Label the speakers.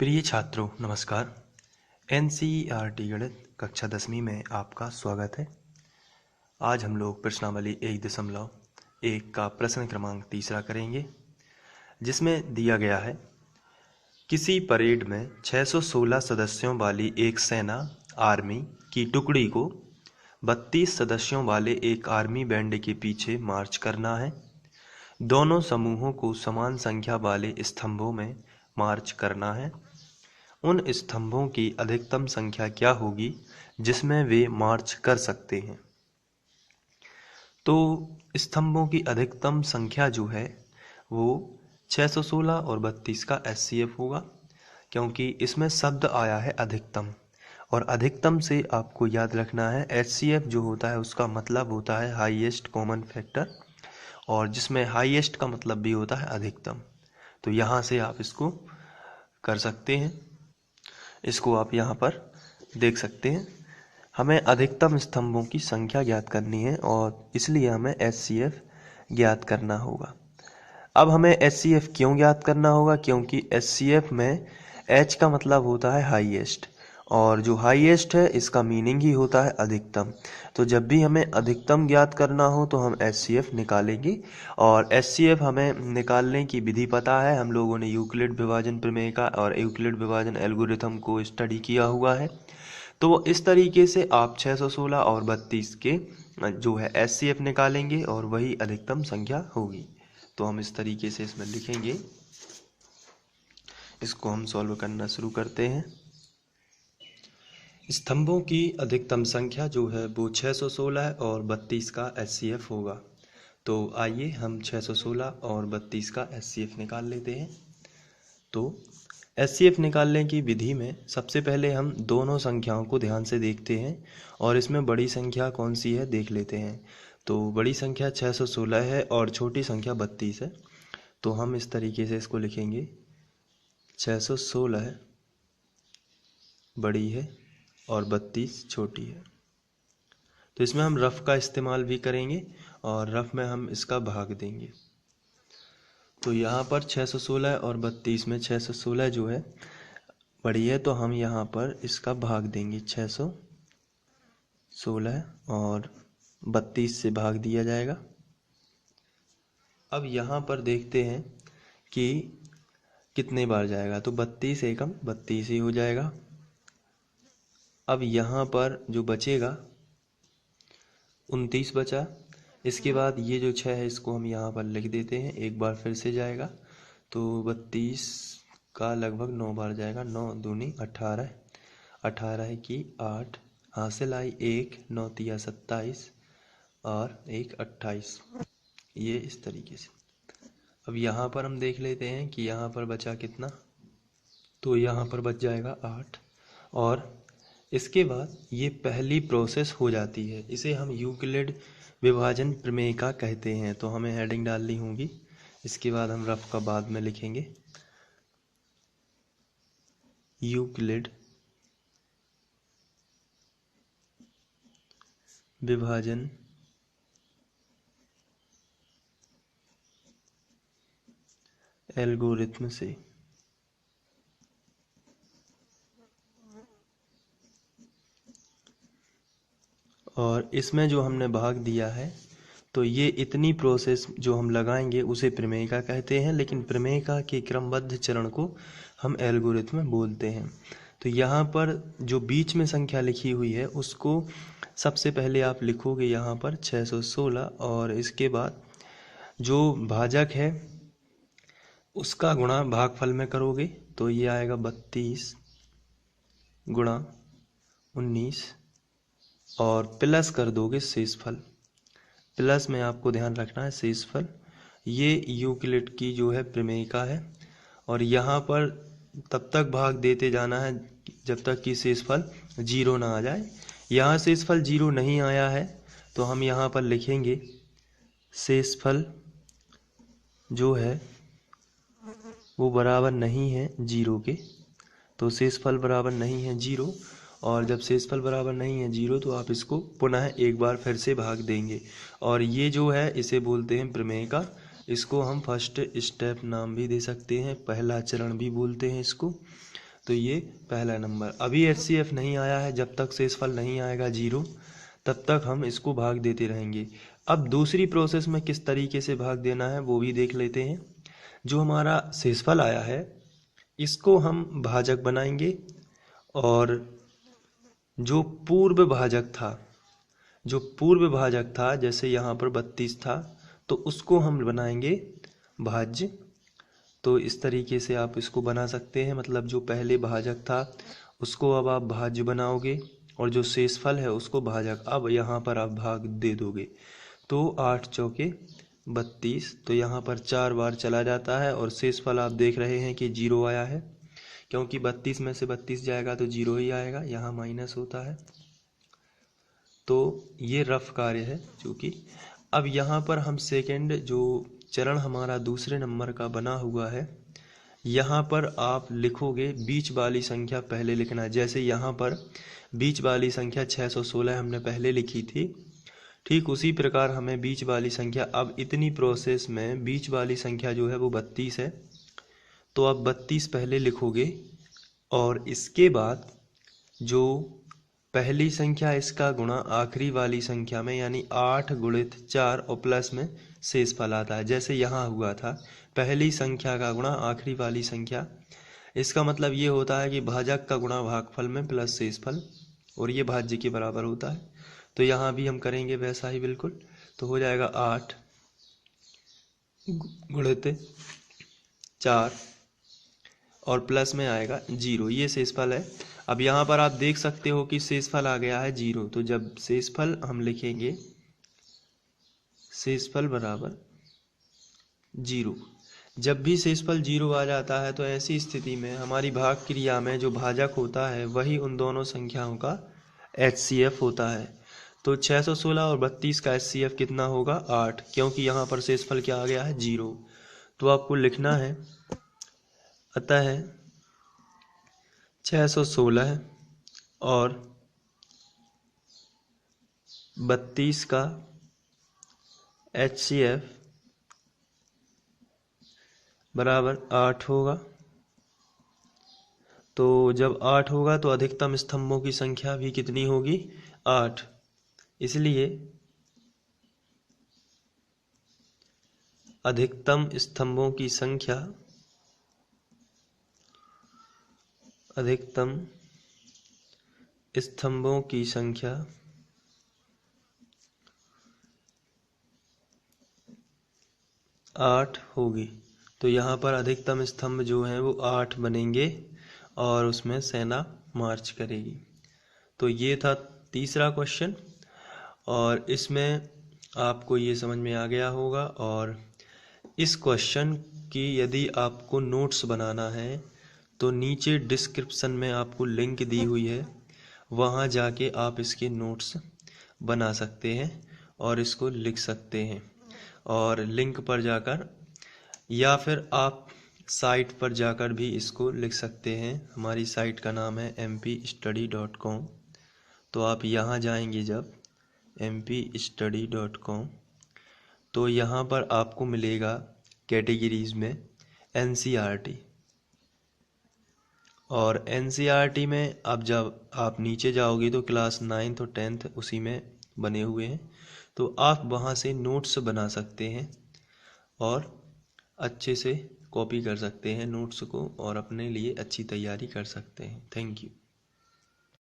Speaker 1: प्रिय छात्रों नमस्कार। एनसीईआरटी गणित कक्षा 10वीं में आपका स्वागत है। आज हम लोग प्रश्नावली 1.1 का प्रश्न क्रमांक 3 करेंगे, जिसमें दिया गया है किसी परेड में 616 सदस्यों वाली एक सेना आर्मी की टुकड़ी को 32 सदस्यों वाले एक आर्मी बैंड के पीछे मार्च करना है। दोनों समूहों को समान संख्या वाले स्तंभों में मार्च करना है। उन स्तंभों की अधिकतम संख्या क्या होगी जिसमें वे मार्च कर सकते हैं। तो स्तंभों की अधिकतम संख्या जो है वो 616 और 32 का एचसीएफ होगा, क्योंकि इसमें शब्द आया है अधिकतम, और अधिकतम से आपको याद रखना है एचसीएफ जो होता है उसका मतलब होता है हाईएस्ट कॉमन फैक्टर, और जिसमें हाईएस्ट का मतलब भी होता है अधिकतम। तो यहाँ से आप इसको कर सकते हैं, इसको आप यहाँ पर देख सकते हैं। हमें अधिकतम स्तंभों की संख्या ज्ञात करनी है और इसलिए हमें एचसीएफ ज्ञात करना होगा। अब हमें एचसीएफ क्यों ज्ञात करना होगा? क्योंकि एचसीएफ में एच का मतलब होता है हाईएस्ट, और जो हाईएस्ट है इसका मीनिंग ही होता है अधिकतम। तो जब भी हमें अधिकतम ज्ञात करना हो तो हम एचसीएफ निकालेंगे, और एचसीएफ हमें निकालने की विधि पता है। हम लोगों ने यूक्लिड विभाजन प्रमेय का और यूक्लिड विभाजन एल्गोरिथम को स्टडी किया हुआ है। तो इस तरीके से आप 616 और 32 के जो है एचसीएफ निकालेंगे और वही अधिकतम संख्या होगी। तो हम इस तरीके से इसमें लिखेंगे, इसको हम सॉल्व करना शुरू करते हैं। स्तंभों की अधिकतम संख्या जो है वो 616 और 32 का एचसीएफ होगा। तो आइए हम 616 और 32 का एचसीएफ निकाल लेते हैं। तो एचसीएफ निकालने की विधि में सबसे पहले हम दोनों संख्याओं को ध्यान से देखते हैं और इसमें बड़ी संख्या कौन सी है देख लेते हैं। तो बड़ी संख्या 616 है और छोटी संख्या 32 है। तो हम इस तरीके से इसको लिखेंगे, 616 बड़ी है और 32 छोटी है। तो इसमें हम रफ का इस्तेमाल भी करेंगे और रफ में हम इसका भाग देंगे। तो यहाँ पर 616 और 32 में 616 जो है बड़ी है, तो हम यहाँ पर इसका भाग देंगे। 616 और 32 से भाग दिया जाएगा। अब यहाँ पर देखते हैं कि कितने बार जाएगा। तो 32 एकम 32 ही हो जाएगा। अब यहाँ पर जो बचेगा 29 बचा। इसके बाद ये जो 6 है इसको हम यहाँ पर लिख देते हैं, एक बार फिर से जाएगा। तो 32 का लगभग 9 बार जाएगा। 9 दूनी 18, 18 की 8, हासिल आई 1, 9 तिया 27 और 1 28। ये इस तरीके से। अब यहाँ पर हम देख लेते हैं कि यहाँ पर बचा कितना। तो यहाँ पर बच जाएगा 8, और इसके बाद ये पहली प्रोसेस हो जाती है। इसे हम यूक्लिड विभाजन प्रमेय का कहते हैं। तो हमें हेडिंग डालनी होगी। इसके बाद हम रफ का बाद में लिखेंगे, यूक्लिड विभाजन एल्गोरिथम से। और इसमें जो हमने भाग दिया है तो ये इतनी प्रोसेस जो हम लगाएंगे उसे प्रमेय का कहते हैं, लेकिन प्रमेय का के क्रमबद्ध चरण को हम एल्गोरिथम बोलते हैं। तो यहाँ पर जो बीच में संख्या लिखी हुई है उसको सबसे पहले आप लिखोगे यहाँ पर 616, और इसके बाद जो भाजक है उसका गुणा भागफल में करोगे तो ये आएगा 32 गुणा 19, और प्लस कर दोगे शेषफल। प्लस में आपको ध्यान रखना है शेषफल। ये यूक्लिड की जो है प्रमेयिका है, और यहाँ पर तब तक भाग देते जाना है जब तक कि शेषफल 0 ना आ जाए। यहाँ शेषफल 0 नहीं आया है तो हम यहाँ पर लिखेंगे शेषफल जो है वो बराबर नहीं है 0 के। तो शेषफल बराबर नहीं है 0, और जब शेषफल बराबर नहीं है 0 तो आप इसको पुनः एक बार फिर से भाग देंगे। और ये जो है इसे बोलते हैं प्रमेय का। इसको हम फर्स्ट स्टेप नाम भी दे सकते हैं, पहला चरण भी बोलते हैं इसको। तो ये पहला नंबर। अभी HCF नहीं आया है, जब तक शेषफल नहीं आएगा 0 तब तक हम इसको भाग देते रहेंगे। अब दूसरी प्रोसेस में किस तरीके से भाग देना है वो भी देख लेते हैं। जो हमारा शेषफल आया है इसको हम भाजक बनाएंगे, और जो पूर्व भाजक था जैसे यहाँ पर 32 था तो उसको हम बनाएंगे भाज्य। तो इस तरीके से आप इसको बना सकते हैं, मतलब जो पहले भाजक था उसको अब आप भाज्य बनाओगे और जो शेषफल है उसको भाजक। अब यहाँ पर आप भाग दे दोगे तो 8 चौके 32, तो यहाँ पर 4 बार चला जाता है और शेषफल आप देख रहे हैं कि 0 आया है, क्योंकि 32 में से 32 जाएगा तो 0 ही आएगा, यहाँ माइनस होता है। तो ये रफ कार्य है चूँकि। अब यहाँ पर हम सेकंड जो चरण हमारा दूसरे नंबर का बना हुआ है, यहाँ पर आप लिखोगे बीच वाली संख्या पहले लिखना है। जैसे यहाँ पर बीच वाली संख्या 616 हमने पहले लिखी थी, ठीक उसी प्रकार हमें बीच वाली संख्या, अब इतनी प्रोसेस में बीच वाली संख्या जो है वो 32 है, तो आप 32 पहले लिखोगे और इसके बाद जो पहली संख्या इसका गुणा आखिरी वाली संख्या में, यानी 8 गुणित 4 और प्लस में शेषफल आता है। जैसे यहाँ हुआ था पहली संख्या का गुणा आखिरी वाली संख्या, इसका मतलब ये होता है कि भाजक का गुणा भागफल में प्लस शेषफल, और ये भाज्य के बराबर होता है। तो यहाँ भी हम करेंगे वैसा ही बिल्कुल। तो हो जाएगा 8 गुणित 4 और प्लस में आएगा 0, ये शेषफल है। अब यहाँ पर आप देख सकते हो कि शेषफल आ गया है 0, तो जब शेषफल हम लिखेंगे शेषफल बराबर 0, जब भी शेषफल 0 आ जाता है तो ऐसी स्थिति में हमारी भाग क्रिया में जो भाजक होता है वही उन दोनों संख्याओं का HCF होता है। तो 616 और 32 का HCF कितना होगा 8, क्योंकि यहाँ पर शेषफल क्या आ गया है 0। तो आपको लिखना है अतः 616 और 32 का HCF बराबर 8 होगा। तो जब 8 होगा तो अधिकतम स्तंभों की संख्या भी कितनी होगी 8, इसलिए अधिकतम स्तंभों की संख्या 8 होगी। तो यहाँ पर अधिकतम स्तंभ जो हैं वो 8 बनेंगे और उसमें सेना मार्च करेगी। तो ये था तीसरा क्वेश्चन, और इसमें आपको ये समझ में आ गया होगा। और इस क्वेश्चन की यदि आपको नोट्स बनाना है तो नीचे डिस्क्रिप्शन में आपको लिंक दी हुई है, वहाँ जाके आप इसके नोट्स बना सकते हैं और इसको लिख सकते हैं। और लिंक पर जाकर या फिर आप साइट पर जाकर भी इसको लिख सकते हैं। हमारी साइट का नाम है mpstudy.com। तो आप यहाँ जाएंगे जब mpstudy.com, तो यहाँ पर आपको मिलेगा कैटेगरीज में NCERT, और NCERT में अब जब आप नीचे जाओगे तो क्लास 9th और 10th उसी में बने हुए हैं। तो आप वहाँ से नोट्स बना सकते हैं और अच्छे से कॉपी कर सकते हैं नोट्स को और अपने लिए अच्छी तैयारी कर सकते हैं। Thank you.